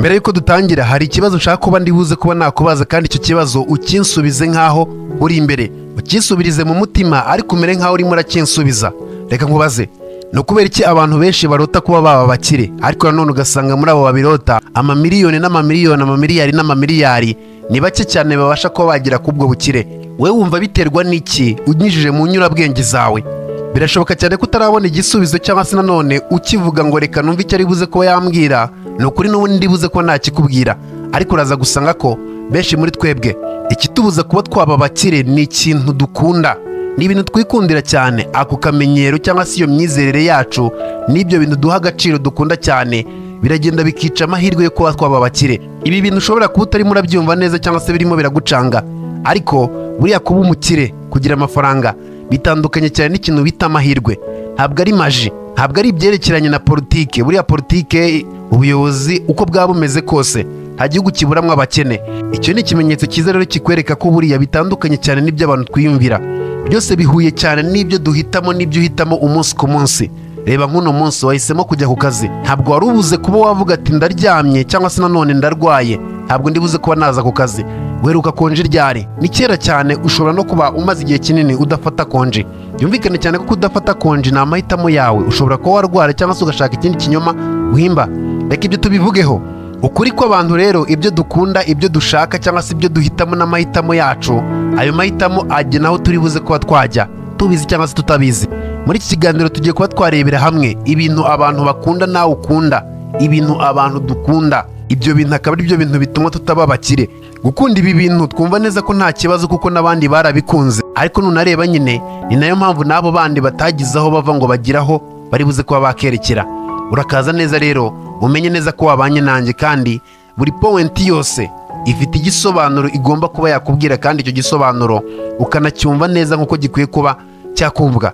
Mbere yuko dutangira hari ikibazo nshaka kuba ndibuze kuba nakubaza kandi icyo kibazo ukinsubize nkaho uri imbere. Ukinsubirize mu mutima ariko umere nkaho urimo urakinsubiza. Reka nkubaze. No kubera iki abantu benshi barota kuba baba bakire ariko nanone ugasanga muri abo babirota amamiliyoni n'amamiliyoni amamiliyari n'amamiliyari ni bake cyane babasha kuba bagira kubwo bukire. We wumva biterwa n'iki unyijije mu nyurabwenge zawe? Birashoboka cyane ko utarabona igisubizo cyangwa se nanone ukivuga ngo reka numve icyo ari buze kuba yambwira no kuri n'ubundi ndibuze ko ntakikubwira, ariko uraza gusanga ko benshi muri twebwe ikitubuza kuba twaba bakire ni ikintu dukunda, ni ibintu twikundira cyane. Ako kamenyero cyangwa se iyo myizerere yacu n'ibyo bintu duha agaciro dukunda cyane biragenda bikica amahirwe yo kuba twaba bakire. Ibi bintu ushobora kuba utarimo urabyumva neza cyangwa se birimo biragucanga, ariko buriya kuba umukire, kugira amafaranga bitandukanye cyane n'ikintu bita amahirwe. Ntabwo ari maji, ntabwo ari ibyerekeranye na politike. Buriya politike, ubuyobozi uko bwaba bumeze kose nta gihugu kiburamwo abakene. Icyo ni ikimenyetso cyiza rero kikwereka ko buriya bitandukanye cyane n'ibyo abantu twiyumvira. Byose bihuye cyane n'ibyo duhitamo n'ibyo uhitamo umunsi ku munsi. Reba nk'uno munsi wahisemo kujya ku kazi, ntabwo wari ubuze kuba wavuga ati ndaryamye cyangwa se nanone ndarwaye, ntabwo ndibuze kuba naza ku kazi. Weruka konje ryari? Ni kera cyane. Ushobora no kuba umaze igihe kinini udafata konje. Byumvikane cyane ko udafata konje ni amahitamo yawe. Ushobora kuba warwara cyangwa se ugashaka ikindi kinyoma uhimba. Reka ibyo tubivugeho. Ukuri ko abantu rero ibyo dukunda, ibyo dushaka cyangwa se ibyo duhitamo n'amahitamo yacu, ayo mahitamo agena aho turi buze kuba twajya, tubizi cyangwa se tutabizi. Muri iki kiganiro tugiye kuba twarebera hamwe ibintu abantu bakunda nawe ukunda, ibintu abantu dukunda. Ibyo bintu akaba ari byo bintu bituma tutaba bakire. Gukunda ibi bintu twumva neza ko nta kibazo kuko n'abandi barabikunze, ariko nunareba nyine ni nayo mpamvu n'abo bandi batagize aho bava ngo bagiraho bari buze kuba bakerekera. Urakaza neza rero umenye neza ko wabanye nanjye, kandi buri point yose ifite igisobanuro igomba kuba yakubwira, kandi icyo gisobanuro ukanacyumva neza nk'uko gikwiye kuba cyakumvwa.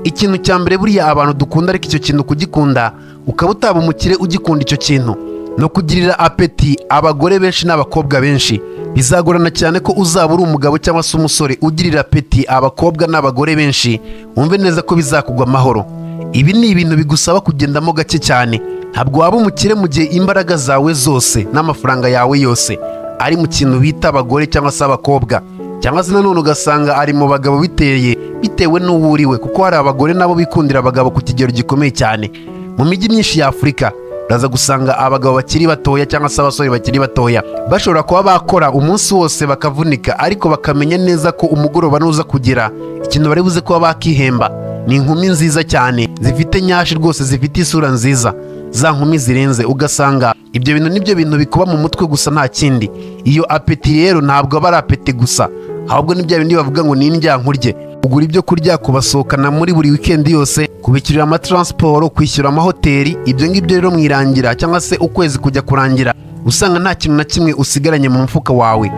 Ikintu cya mbere buriya abantu dukunda, ariko icyo kintu kugikunda ukaba utaba umukire ugikunda icyo kintu, no kugirira apeti abagore benshi n'abakobwa benshi. Bizagorana cyane ko uzaba uri umugabo cyangwa se umusore ugirira apeti abakobwa n'abagore benshi, wumve neza ko bizakugwa amahoro. Ibi ni ibintu bigusaba kugendamo gake cyane. Ntabwo waba umukire mu gihe imbaraga zawe zose n'amafaranga yawe yose ari mu kintu bita abagore cyangwa se abakobwa, cyangwa se nanone ugasanga ari mu bagabo bitewe n'uwo uriwe, kuko hari abagore nabo bikundira abagabo ku kigero gikomeye cyane. Mu mijyi myinshi ya Afurika uraza gusanga abagabo bakiri batoya cyangwa se abasore bakiri batoya bashobora kuba bakora umunsi wose bakavunika, ariko bakamenya neza ko umugoroba nuza kugira ikintu bari buze kuba bakihemba. Ni inkumi nziza cyane zifite nyashi rwose, zifite isura nziza, za nkumi zirenze. Ugasanga ibyo bintu nibyo bintu bikuba mu mutwe gusa nta kindi. Iyo apeti rero ntabwo aba ari apeti gusa, ahubwo ni bya bindi bavuga ngo ni indyankurye. Ugura ibyo kurya, kubasohokana muri buri weekend yose, kubikirira amatransport, kwishyura amahoteli. Ibyo ngibyo rero mwirangira cyangwa se ukwezi kujya kurangira usanga nta kintu na kimwe usigaranye mu mufuka wawe,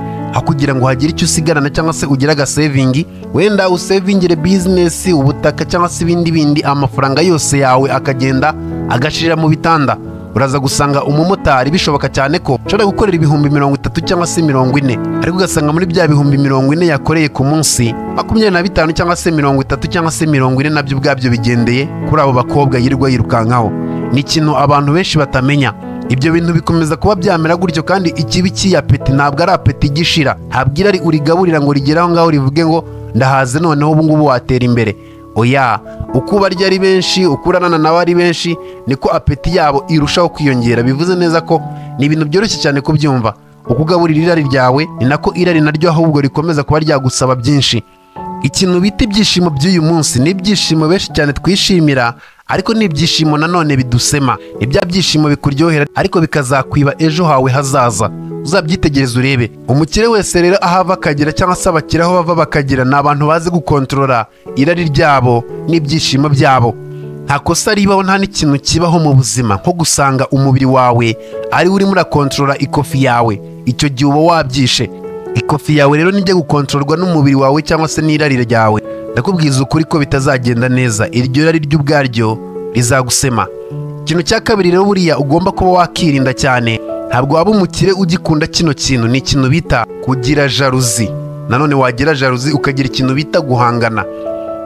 kugira ngo hagire icyo usigarana cyangwa se ugire agasevingi, wenda usevingire business, ubutaka cyangwa se ibindi amafaranga yose yawe akagenda agashirira mu bitanda. Uraza gusanga umumotari bishoboka cyane ko ushobora gukorera ibihumbi 30 cyangwa se 40, ariko ugasanga muri bya bihumbi 40 yakoreye ku munsi 25 cyangwa se 30 cyangwa se 40 nabyo ubwabyo bigendeye kuri abo bakobwa yirirwa yirukankaho. Ni ikintu abantu benshi batamenya. Ibyo bintu bikomeza kuba byamera gutyo, kandi ikibi cy'apeti ntabwo ari apeti gishira. Ntabwo irari urigaburira ngo rigeraho ngaho rivuge ngo ndahaze noneho ubu ngubu watera imbere. Oya, uko barya ari benshi, ukuranana nawe ari benshi, niko apeti yabo irushaho kwiyongera. Bivuze neza ko ni ibintu byoroshye cyane kubyumva. Ukugaburira irari ryawe ni nako irari naryo ahubwo rikomeza kuba ryagusaba byinshi. Ikintu bita ibyishimo by'uyu munsi ni ibyishimo benshi cyane twishimira, ariko ni ibyishimo nanone bidusema. Ni bya byishimo bikuryohera ariko bikazakwiba ejo hawe hazaza. Uzabyitegereza urebe. Umukire wese rero ahava akagera cyangwa se abakire aho bava bakagera ni abantu bazi gukontorora irari ryabo n'ibyishimo byabo. Nta kosa ribaho, nta n'ikintu kibaho mu buzima nko gusanga umubiri wawe ari urimo urakontorora ikofi yawe. Icyo gihe uba wabyishe. Ikofi yawe rero nijya gukontororwa n'umubiri wawe cyangwa se n'irari ryawe, ndakubwiza ukuri ko bitazagenda neza. Iryo rari ry'ubwaryo rizagusema. Ikintu cya kabiri rero buriya ugomba kuba wakirinda cyane, ntabwo waba umukire ugikunda kino kintu, ni ikintu bita kugira jalousie. Nanone wagira jalousie ukagira ikintu bita guhangana.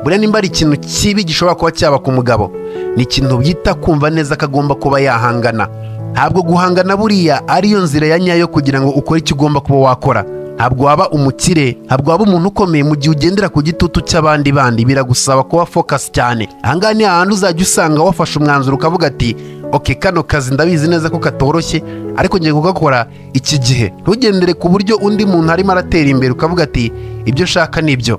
Buriya nimba ari ikintu kibi gishobora kuba cyaba ku mugabo, ni ikintu bita kumva neza ko agomba kuba yahangana. ntabwo guhangana buriya ariyo nzira ya nyayo kugira ngo ukore icyo ugomba kuba wakora. Ntabwo waba umukire, ntabwo waba umuntu ukomeye mu gihe ugendera ku gitutu cy'abandi bandi. Biragusaba kuba focus cyane. Ahangaha ni ahantu uzajya usanga wafashe umwanzuro ukavuga ati okay, kano kazi ndabizi neza ko katoroshye ariko ngiye kugakora iki gihe. Ntugendere ku buryo undi muntu arimo aratera imbere ukavuga ati ibyo shaka nibyo.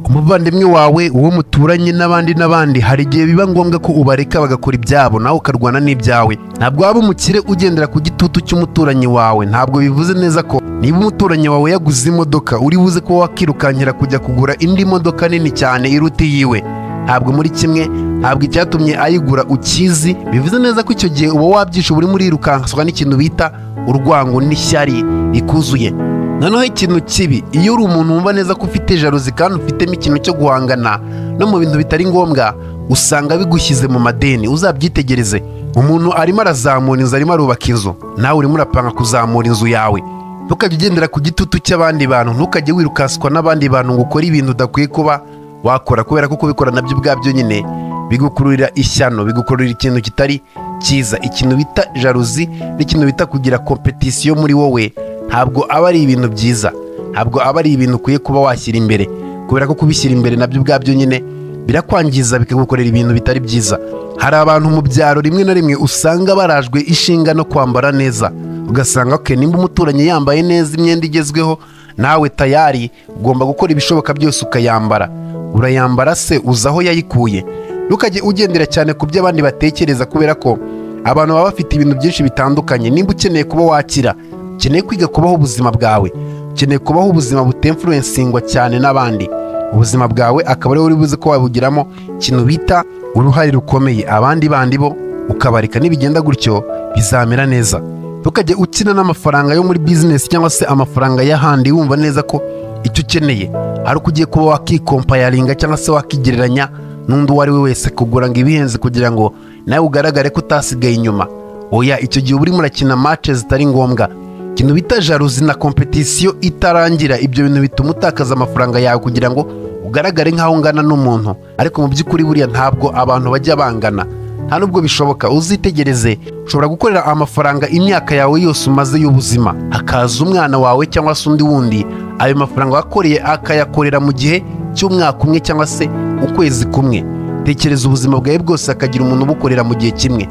Umuvandimwe wawe, uwo muturanye n'abandi hari igihe biba ngombwa ko ubareka bagakora ibyabo nawe ukarwana n'ibyawe. Ntabwo waba umukire ugendera ku gitutu cy'umuturanyi wawe. Ntabwo bivuze neza ko niba umuturanyi wawe yaguze imodoka uri buze ko wakirukankira kujya kugura indi modoka nini cyane iruta yiwe. Ntabwo muri kimwe, ntabwo icyatumye ayigura ukizi. Bivuze neza ko icyo gihe uba wabyisha uri muri rukanswa n'ikintu bita urwango n'ishyari rikuzuye. Noneho ikintu kibi, iyo uri umuntu wumva neza ko ufite jalousie kandi ufitemo ikintu cyo guhangana no mu bintu bitari ngombwa, usanga bigushyize mu madeni. Uzabyitegereze, umuntu arimo arazamura inzu, arimo arubaka inzu, nawe urimo urapanga kuzamura inzu yawe. Ntukajye ugendera ku gitutu cy'abandi bantu, ntukajye wirukanswa n'abandi bantu ngo ukore ibintu udakwiye kuba wakora, kubera ko kubikora nabyo ubwabyo nyine bigukururira ishyano, bigukururira ikintu kitari cyiza. Ikintu bita jalousie n'ikintu bita kugira competition muri wowe ntabwo aba ari ibintu byiza, ntabwo aba ari ibintu ukwiye kuba washyira imbere, kubera ko kubishyira imbere nabyo ubwabyo nyine birakwangiza, bikagukorera ibintu bitari byiza. Hari abantu mu byaro rimwe na rimwe usanga barajwe ishinga no kwambara neza, ugasanga okay, nimba umuturanyi yambaye neza imyenda igezweho, nawe tayari ugomba gukora ibishoboka byose ukayambara. Urayambara se uza aho yayikuye? Ntukajye ugendera cyane ku byo abandi batekereza, kubera ko abantu baba bafite ibintu byinshi bitandukanye. Nimba ukeneye kuba wakira, ukeneye kwiga kubaho ubuzima bwawe, ukeneye kubaho ubuzima butinfluencingwa cyane n'abandi, ubuzima bwawe akaba ariwe uri buze ko wabugiramo ikintu bita uruhare rukomeye. Abandi bandi bo ukabareka, nibigenda gutyo bizamera neza. Ntukajye ukina n'amafaranga yo muri business cyangwa se amafaranga y'ahandi wumva neza ko icyo ukeneye ari uko ugiye kuba wakikompayaringa cyangwa se wakigereranya n'undi uwo ari we wese kugura ngo ibihenze kugira ngo nawe ugaragare ko utasigaye inyuma. Oya, icyo gihe urimo urakina match zitari ngombwa. Ikintu bita jalousie na competition itarangira, ibyo bintu bituma utakaza amafaranga yawe kugira ngo ugaragare nk'aho ungana n'umuntu, ariko mu by'ukuri buriya ntabwo abantu bajya bangana, nta nubwo bishoboka. Uzitegereze, ushobora gukorera amafaranga imyaka yawe yose umaze y'ubuzima, hakaza umwana wawe cyangwa se undi wundi ayo mafaranga wakoreye akayakorera mu gihe cy'umwaka umwe cyangwa se ukwezi kumwe. Tekereza ubuzima bwawe bwose akagira umuntu ubukorera mu gihe kimwe.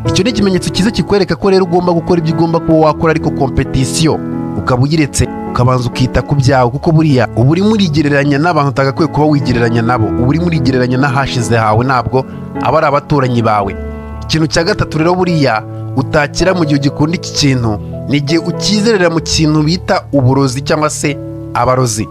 Icyo ni ikimenyetso cyiza kikwereka ko rero ugomba gukora ibyo ugomba kuba wakora, ariko competition ukaba uyiretse, ukabanza ukita ku byawe, kuko buriya uba urimo urigereranya n'abantu utagakwiye kuba wigereranya nabo. Uba urimo urigereranya n'ahashize hawe, ntabwo aba ari abaturanyi bawe. Ikintu cya gatatu rero buriya utakira mu gihe ugikunda iki kintu, ni igihe ukizerera mu kintu bita uburozi cyangwa se abarozi.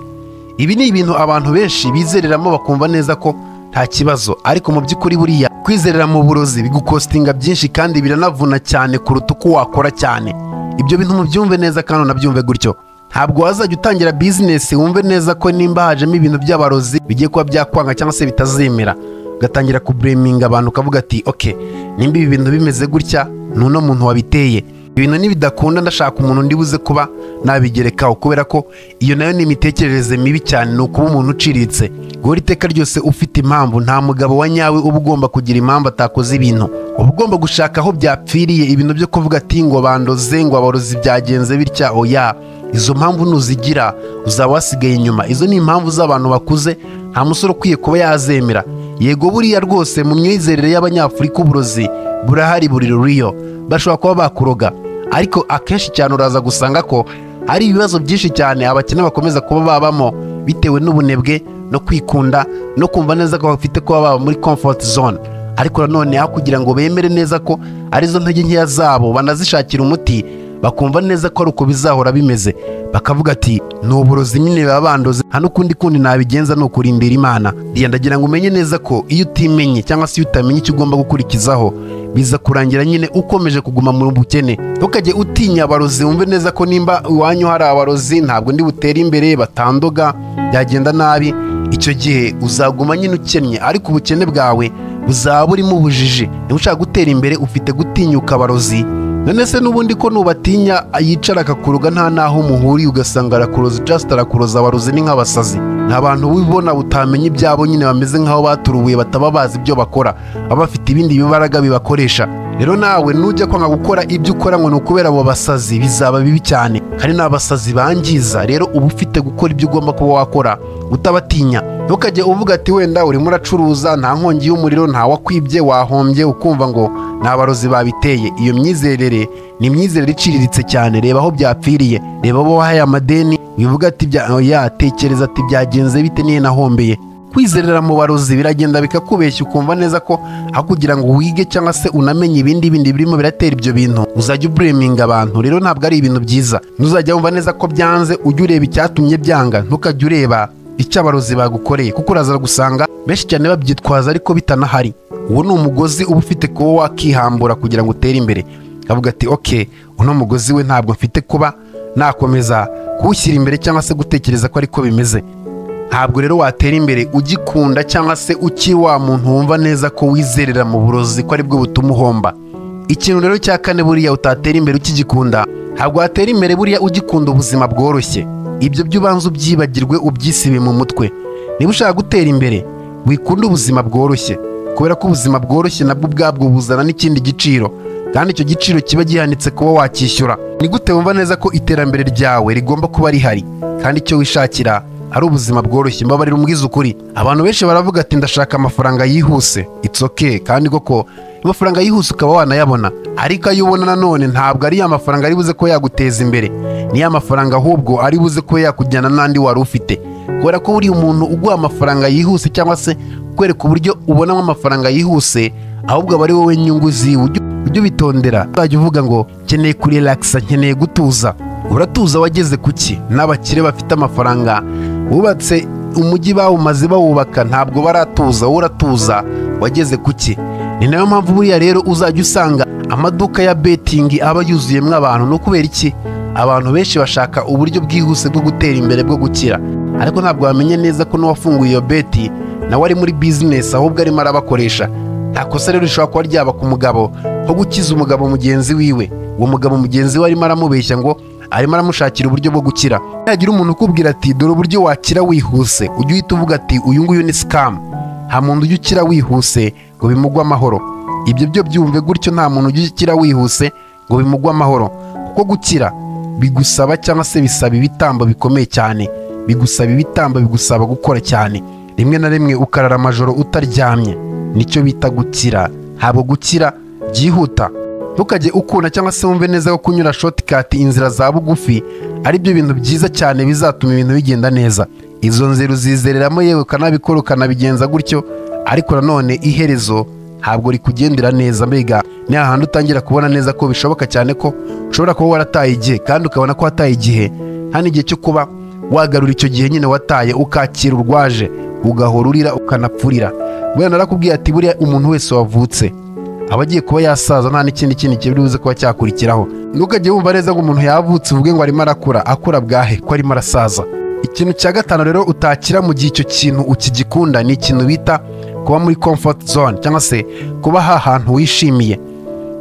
Ibi ni ibintu abantu benshi bizereramo bakumva neza ko nta kibazo, ariko mu by'ukuri buriya kwizerera mu burozi bigukostinga byinshi kandi biranavuna cyane kuruta uko wakora cyane. Ibyo bintu mubyumve neza kandi unabyumve gutyo. Ntabwo wazajya utangira business wumve neza ko nimba hajemo ibintu by'abarozi bigiye kuba byakwanga cyangwa se bitazemera, ugatangira kublaminga abantu ukavuga ati okay, nimba ibi bintu bimeze gutya nuno muntu wabiteye, ibintu nibidakunda ndashaka umuntu ndibuze kuba nabigerekaho, kubera ko iyo nayo ni imitekerereze mibi cyane. Ni ukuba umuntu uciriritse. Guhora iteka ryose ufite impamvu. Nta mugabo wa nyawe uba ugomba kugira impamvu atakoze ibintu. Uba ugomba gushaka aho byapfiriye. Ibintu byo kuvuga ati ngo bandoze, ngo abarozi byagenze bitya, oya, izo mpamvu nuzigira uzaba wasigaye inyuma. Izo ni impamvu z'abantu bakuze, nta musore ukwiye kuba yazemera. Yego buriya rwose mu myizerere y'Abanyafurika uburozi burahari, buri ruriyo, bashobora kuba bakuroga, ariko akenshi cyane uraza gusanga ko hari ibibazo byinshi cyane abakene bakomeza kuba babamo bitewe n'ubunebwe no kwikunda no kumva neza ko bafite kuba baba muri comfort zone. Ariko nanone aho kugira ngo bemere neza ko arizo ntege nkeya zabo banazishakira umuti, bakumva neza ko ari uko bizahora bimeze, bakavuga ati ni uburozi nyine baba bandoze, nta n'ukundi kundi nabigenza ni ukurindira Imana. Ndagira ngo umenye neza ko iyo utimenye cyangwa se iyo utamenye icyo ugomba gukurikizaho, biza kurangira nyine ukomeje kuguma mu bukene. Ntukajye utinya abarozi, wumve neza ko nimba iwanyu hari abarozi ntabwo ndi butere imbere, batandoga, byagenda nabi. Icyo gihe uzaguma nyine ukennye, ariko ubukene bwawe buzaba burimo ubujiji. Niba ushaka gutera imbere ufite gutinyuka abarozi. None se n'ubundi ko nubatinya yicara akakuruga nta naho muhuriye, ugasanga arakuroza, just arakuroza. Abarozi ni nk'abasazi, ni abantu wibona utamenya ibyabo, nyine bameze nk'aho baturubuye, bataba bazi ibyo bakora, baba bafite ibindi bibaraga bibakoresha. rero nawe nujya kwanga gukora ibyo ukora ngo ni ukubera abo basazi, bizaba bibi cyane, kandi ni abasazi bangiza. Rero uba ufite gukora ibyo ugomba kuba wakora utabatinya. Ntukajye uvuga ati wenda urimo uracuruza, nta nkongi y'umuriro, nta wakwibye, wahombye, ukumva ngo ni abarozi babiteye. Iyo myizerere ni imyizerere iciriritse cyane. Reba aho byapfiriye, reba abo wahaye amadeni, wivuga ati tekereza ati byagenze bite niye nahombeye. Kwizerera mu barozi biragenda bikakubeshya, ukumva neza ko aho kugira ngo wige cyangwa se unamenye ibindi birimo biratera ibyo bintu, uzajya ubreminga abantu. Rero ntabwo ari ibintu byiza. Ntuzajya wumva neza ko byanze ujye ureba icyatumye byanga, ntukajya ureba icyo abarozi bagukoreye, kuko uraza gusanga benshi cyane babyitwaza ariko bitanahari. Uwo ni umugozi uba ufite kuba wakihambura kugira ngo utere imbere. Kavuga ati uno mugozi we ntabwo mfite kuba nakomeza kuwushyira imbere cyangwa se gutekereza ko ariko bimeze. Ntabwo rero watera imbere ugikunda cyangwa se ukiri wa muntu wumva neza ko wizerera mu burozi ko aribwo butuma uhomba. Ikintu rero cya kane buriya utatera imbere ukigikunda, ntabwo watera imbere buriya ugikunda ubuzima bworoshye. Ibyo by'ubanza ubyibagirwe, ubyisibe mu mutwe. Niba ushaka gutera imbere wikunda ubuzima bworoshye, kubera ko ubuzima bworoshye nabwo ubwabwo buzana n'ikindi giciro, kandi icyo giciro kiba gihanitse kuba wakishyura. Ni gute wumva neza ko iterambere ryawe rigomba kuba rihari kandi icyo wishakira ari ubuzima bworoshye? Mbabarira umbwize ukuri, abantu benshi baravuga ati ndashaka amafaranga yihuse. It's okay, kandi koko amafaranga yihuse ukaba wanayabona, ariko ayo ubona nanone ntabwo ari amafaranga ari buze ko yaguteza imbere, ni amafaranga ahubwo ari buze ko yakujyana n'andi wari ufite. Kubera ko buri umuntu uguha amafaranga yihuse cyangwa se kwereka uburyo ubonamo amafaranga yihuse, ahubwo aba ari wowe nyungu ziwe. Ujye ubitondera, uzajya uvuga ngo nkeneye kurelaxa, nkeneye gutuza. Uratuza wageze kuki? N'abakire bafite amafaranga bubatse umujyi bawumaze bawubaka, ntabwo baratuza. Wowe uratuza wageze kuki? Ni nayo mpamvu buriya rero uzajya usanga amaduka ya betting aba yuzuyemo abantu. No kubera iki? Abantu benshi bashaka uburyo bwihuse bwo gutera imbere, bwo gukira, ariko ntabwo bamenye neza ko n'uwafunguye iyo beti nawe ari muri business, ahubwo arimo arabakoresha. Nta kosa rero rishobora kuba ryaba ku mugabo nko gukiza umugabo mugenzi wiwe. Uwo mugabo mugenzi we arimo aramubeshya ngo arimo aramushakira uburyo bwo gukira. Yagira umuntu ukubwira ati dore uburyo wakira wihuse, ujye uhita uvuga ati uyu nguyu ni scam. Nta muntu ujya ukira wihuse ngo bimugwe amahoro. Ibyo byo byumve gutyo, nta muntu ujya ukira wihuse ngo bimugwe amahoro, kuko gukira bigusaba cyangwa se bisaba ibitambo bikomeye cyane. Bigusaba ibitambo, bigusaba gukora cyane, rimwe na rimwe ukarara amajoro utaryamye. Nicyo bita gukira. Ntabwo gukira byihuta. Ntukajye ukunda cyangwa se wumve neza ko kunyura shortcut, inzira za bugufi, ari byo bintu byiza cyane bizatuma ibintu bigenda neza. Izo nzira uzizereramo, yewe ukanabikora ukanabigenza gutyo, ariko nanone iherezo ntabwo rikugendera neza. Mbega ni ahantu utangira kubona neza ko bishoboka cyane ko ushobora kuba warataye igihe, kandi ukabona ko wataye igihe nta n'igihe cyo kuba wagarura icyo gihe nyine wataye, ukakira urwaje, ugahora urira ukanapfurira. Bwana narakubwiye ati buriya umuntu wese wavutse aba agiye kuba yasaza, nta n'ikindi kintu kibiri buze kuba cyakurikiraho. Ntukajye wumva neza ngo umuntu yavutse uvuge ngo arimo arakura. Akura bwahe ko arimo arasaza? Ikintu cya gatanu rero utakira mu gihe icyo kintu ukigikunda, ni ikintu bita kuba muri comfort zone, cyangwa se kuba hantu wishimiye.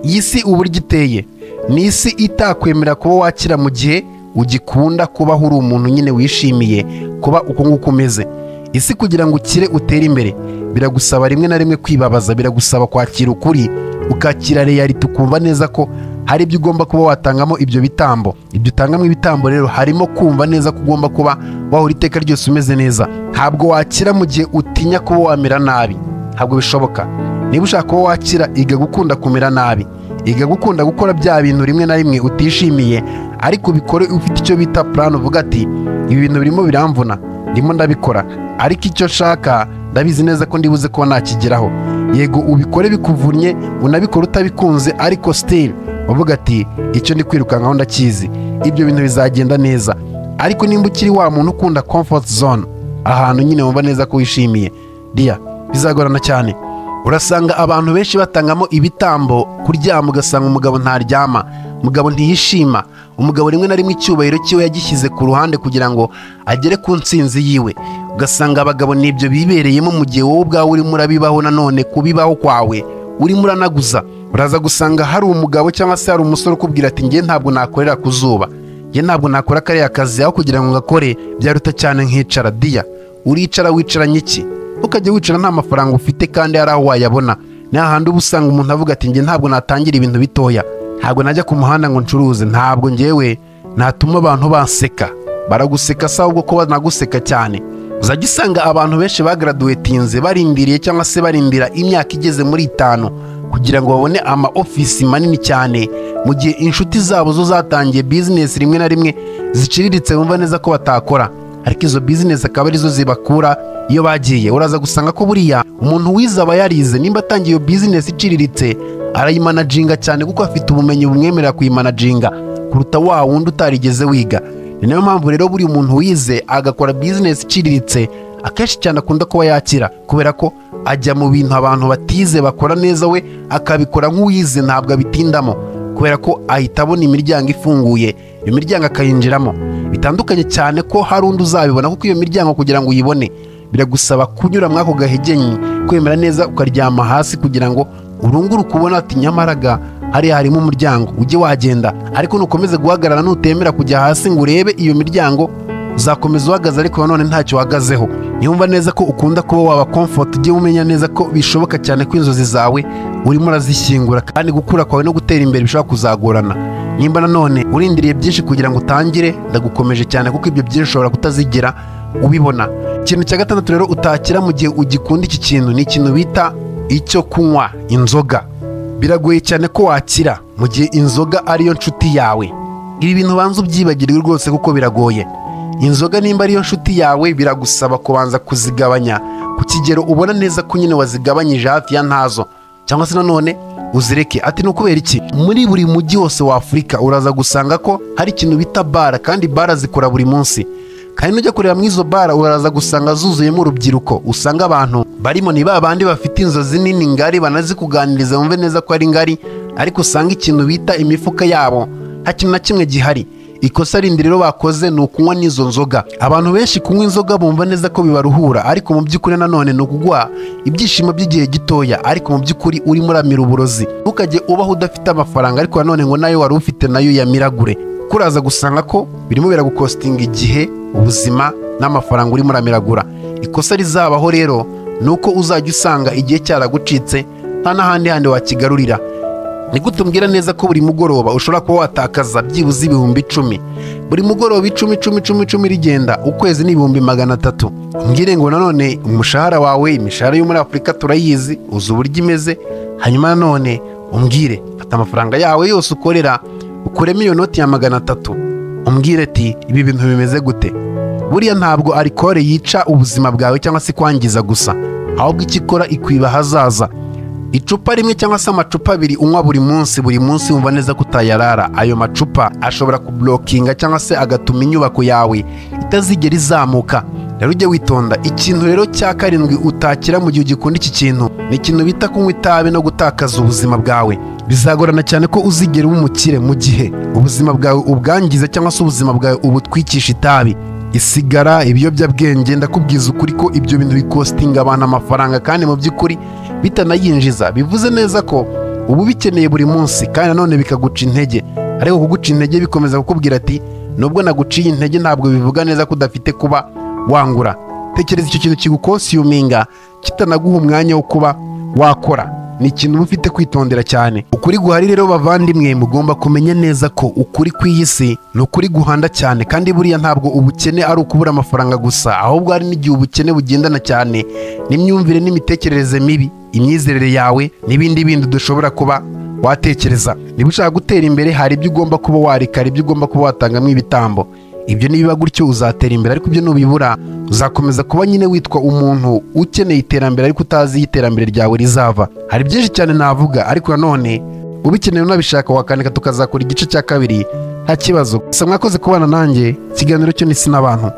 Iyi si uburyo iteye ni isi itakwemera kuba wakira mu gihe ugikunda, kuba uri umuntu nyine wishimiye kuba uko nguko umeze. Isi kugira ngo ukire utere imbere biragusaba rimwe na rimwe kwibabaza, biragusaba kwakira ukuri, ukakira reality, ukumva neza ko hari ibyo ugomba kuba watangamo ibyo bitambo. Ibyo utangamo ibitambo rero harimo kumva neza ko ugomba kuba wahora iteka ryose umeze neza. Ntabwo wakira mu gihe utinya kuba wamera nabi, ntabwo bishoboka. Niba ushaka kuba wakira, iga gukunda kumera nabi, iga gukunda gukora bya bintu rimwe na rimwe utishimiye, ariko ubikore ufite icyo bita plan. Uvuga ati ibi bintu birimo biramvuna, ndimo ndabikora, ariko icyo nshaka ndabizi neza ko ndibuze kuba nakigeraho. Yego ubikore bikuvunnye, unabikora utabikunze, ariko still uvuga ati icyo ndi kwirukankaho ndakizi, ibyo bintu bizagenda neza. Ariko nimba ukiri wa muntu ukunda comfort zone, ahantu nyine wumva neza ko wishimiye, dia bizagorana cyane. Urasanga abantu benshi batangamo ibitambo, kuryama ugasanga umugabo ntaryama, umugabo ntiyishima, umugabo rimwe na rimwe icyubahiro cyiwe yagishyize ku ruhande kugira ngo agere ku ntsinzi yiwe. Ugasanga abagabo nibyo bibereyemo mu gihe wowe ubwawe urimo urabibaho. Nanone kubibaho kwawe urimo uranaguza. Uraza gusanga hari umugabo cyangwa se hari umusore ukubwira ati njye ntabwo nakorera ku zuba, njye ntabwo nakora kariya kazi, aho kugira ngo ngakore byaruta cyane nkicara. Dia uricara wicaranye iki? Ukajya wicara nta mafaranga ufite kandi hari aho wayabona, ni hahandi uba usanga umuntu avuga ati njye ntabwo natangira ibintu bitoya, ntabwo najya ku muhanda ngo ncuruze, ntabwo njyewe natuma abantu banseka. Baraguseka se ahubwo ko banaguseka cyane. Uzajya usanga abantu benshi bagraduatinze barindiriye cyangwa se barindira imyaka igeze muri 5 kugira ngo babone ama office manini cyane, mu gihe inshuti zabo zo zatangiye business rimwe na rimwe ziciriritse bumva neza ko batakora, ariko izo business akaba arizo zibakura iyo bagiye. Uraza gusanga ko buriya umuntu wize aba yarize, nimba atangiye iyo business iciriritse arayimanaginga cyane kuko afite ubumenyi bumwemerera kuyimanaginga kuruta wa wundi utarigeze wiga. Ni nayo mpamvu rero buri umuntu wize agakora business iciriritse akenshi cyane akunda kuba yakira, kubera ko ajya mu bintu abantu batize bakora neza, we akabikora nk'uwize, ntabwo abitindamo, kubera ko ahita abona imiryango ifunguye, iyo miryango akayinjiramo. Bitandukanye cyane ko hari undi uzabibona, kuko iyo miryango kugira ngo uyibone biragusaba kunyura mwako gahegenyi, kwemera neza ukaryama hasi kugira ngo urunguru kubona ati nyamaraga hariya harimo umuryango, ujye wagenda. Ariko nukomeze guhagarara nutemera kujya hasi ngo urebe iyo miryango, uzakomeza uhagaze ariko none ntacyo uhagazeho. Niyumva neza ko ukunda kuba waba comfort, ujye umenya neza ko bishoboka cyane ko inzozi zawe urimo urazishyingura, kandi gukura kwawe no gutera imbere bishobora kuzagorana. Nimba nanone urindiriye byinshi kugira ngo utangire, ndagukomeje cyane kuko ibyo byinshi ushobora kutazigera ubibona. Ikintu cya gatandatu rero utakira mu gihe ugikunda iki kintu ni ikintu bita icyo kunywa inzoga. Biragoye cyane ko wakira mu gihe inzoga ariyo nshuti yawe. Ibi bintu banza ubyibagirwe rwose kuko biragoye. Inzoga nimba ariyo nshuti yawe biragusaba kubanza kuzigabanya ku kigero ubona neza ko nyine wazigabanyije hafi ya ntazo, cyangwa se nanone uzireke. Ati ni ukubera iki? Muri buri mujyi wose wa Afurika uraza gusanga ko hari ikintu bita bara, kandi bara zikora buri munsi. Kandi nujya kureba mu izo bara uraza gusanga zuzuyemo urubyiruko. Usanga abantu barimo ni babandi bafite inzozi nini ngari, banazikuganiriza wumve neza ko ari ngari, ariko usanga ikintu bita imifuka yabo nta kintu na kimwe gihari. Ikosa rindi rero bakoze ni ukunywa n'izo nzoga. Abantu benshi kunywa inzoga bumva neza ko bibaruhura, ariko mu by'ukuri nanone ni ukugwa ibyishimo by'igihe gitoya, ariko mu by'ukuri urimo uramira uburozi. Ntukajye ubaho udafite amafaranga ariko nanone ngo nayo wari ufite nayo yamiragure. Kuraza gusanga ko birimo biragukostinga igihe, ubuzima n'amafaranga urimo uramiragura. Ikosa rizabaho rero ni uko uzajya usanga igihe cyaragucitse nta n'ahandi handi wakigarurira. Ni gute umbwira neza ko buri mugoroba ushobora kuba watakaza byibuze ibihumbi 10? Buri mugoroba 10 rigenda, ukwezi ni ibihumbi 300. Umbwire ngo nanone umushahara wawe, imishahara yo muri Afurika turayizi, uzi uburyo imeze. Hanyuma nanone umbwire fata amafaranga yawe yose ukorera, ukuremo iyo noti ya 300, umbwire ati ibi bintu bimeze gute? Buriya ntabwo alcohol yica ubuzima bwawe cyangwa se kwangiza gusa, ahubwo ikikora ikwiba hazaza. Icupa rimwe cyangwa se amacupa 2 unywa buri munsi wumva neza kutayarara, ayo macupa ashobora kublokinga cyangwa se agatuma inyubako yawe itazigera izamuka. Rero ujye witonda. Ikintu rero cya 7 utakira mu gihe ugikunda iki kintu ni ikintu bita kunywa itabi no gutakaza ubuzima bwawe. Bizagorana cyane ko uzigera umukire mu gihe ubuzima bwawe ubwangiza cyangwa se ubuzima bwawe ubutwikisha itabi, isigara, ibiyobyabwenge. Ndakubwiza ukuri ko ibyo bintu bikostinga abantu amafaranga, kandi mu by'ukuri bitanayinjiza. Bivuze neza ko ubu bikeneye buri munsi, kandi nanone bikaguca intege. Ariko kuguca intege bikomeza kukubwira ati nubwo naguciye intege ntabwo bivuga neza ko udafite kuba wangura. Tekereza icyo kintu kigukonsiyuminga kitanaguha umwanya wo kuba wakora. Ni ikintu ufite kwitondera cyane. Ukuri guhari rero bavandimwe, mugomba kumenya neza ko ukuri kw'iyisi ni ukuri guhanda cyane, kandi buriya ntabwo ubukene ari ukubura amafaranga gusa, ahubwo hari n'igihe ubukene bugendana cyane n'imyumvire n'imitekerereze mibi, imyizerere yawe n'ibindi bindi dushobora kuba watekereza. Niba ushaka gutera imbere hari ibyo ugomba kuba wareka, hari ibyo ugomba kuba watangamo ibitambo. Ibyo nibiba gutyo uzatera imbere, ariko ibyo nubibura uzakomeza kuba nyine witwa umuntu ukeneye iterambere ariko utazi iterambere ryawe rizava. Hari byinshi cyane navuga, ariko nanone ubikeneye unabishaka wakandika tukazakora igice cya 2 nta kibazo. Gusa mwakoze kubana nanjye, ikiganiro cyo n'isi n'abantu.